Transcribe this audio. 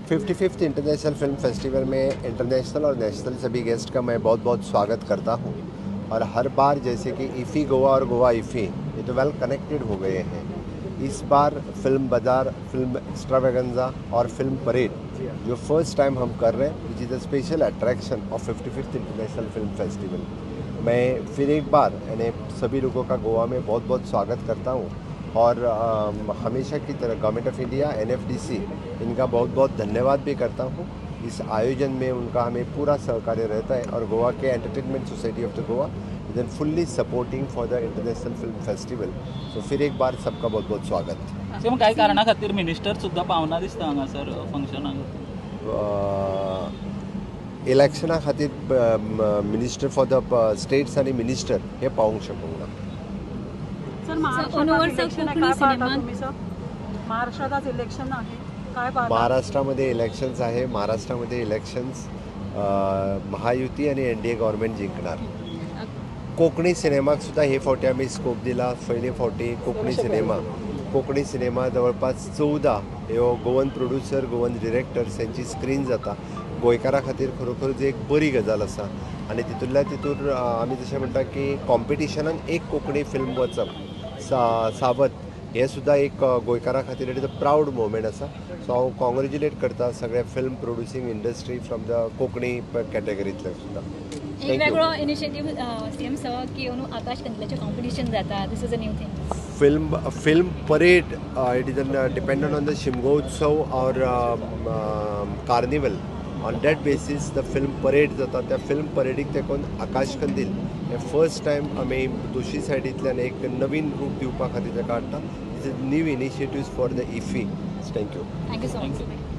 55th international film festival में international और national सभी गेस्ट का मैं बहुत बहुत स्वागत करता हूँ। और हर बार जैसे कि इफ़ी गोवा और गोवा इफ़ी ये तो वेल कनेक्टेड हो गए हैं। इस बार फिल्म बाज़ार, फिल्म एक्स्ट्रावेगेंजा और फिल्म परेड जो फर्स्ट टाइम हम कर रहे हैं, which is a special attraction of 55th international film festival. मैं फिर एक बार यानी सभी लोगों का गोवा में बहुत बहुत स्वागत करता हूँ। और हमेशा की तरह गवर्नमेंट ऑफ इंडिया, एनएफडीसी, इनका बहुत बहुत धन्यवाद भी करता हूँ। इस आयोजन में उनका हमें पूरा सहकार्य रहता है और गोवा के entertainment society of the Goa is an fully supporting for the international film festival. So फिर एक बार सबका बहुत बहुत स्वागत। सेम काय कारणा खातीर मिनिस्टर सुद्धा पावना दिसता हांगासर फंक्शनाक? इलेक्शना खातीर मिनिस्टर फॉर द स्टेट्स आणि मिनिस्टर हे पावूंक शकूंक ना। सर महाराष्ट्रात आज इलेक्शन आहे, काय पाहता? महाराष्ट्रामध्ये इलेक्शन्स आहे। महाराष्ट्रामध्ये इलेक्शन्स महायुती आणि NDA गव्हर्नमेंट जिंकणार। कोकणी सिनेमाक सुद्धा हे फावटी आम्ही स्कोप दिला। पयले फावटी कोकणी सिनेमा जवळपास 14 ह्यो गोवन प्रोड्युसर, गोवन डिरेक्टर्स यांची स्क्रीन जाता। गोंयकारा खातीर खरोखरच एक बरी गजाल आसा। आणि तितूंतल्या तितून आमी जशें म्हणटा की कॉम्पिटिशनान एक कोंकणी फिल्म वचप सावत हे सुद्धा एक गोंयकारा खातीर it is a proud moment आसा। सो हांव कॉंग्रेच्युलेट करता सगळ्या film producing industry from the Konkani कॅटेगरींतले सुद्धा। एक वेगळो इनिशिएटिव्ह सीएम सह की आकाश कंदिलाचे कॉम्पिटिशन जाता, this is a new thing. Film parade it is dependent on the Shigmotsav और carnival. On that basis the film parade जाता। त्या फिल्म परेडीक तेकोन आकाश कंदील हे फर्स्ट टायम आमी दोशी सायडींतल्यान एक नवीन रूप दिवपा खातीर ताका हाडटा। This is new initiatives for the IFFI. Thank you so much.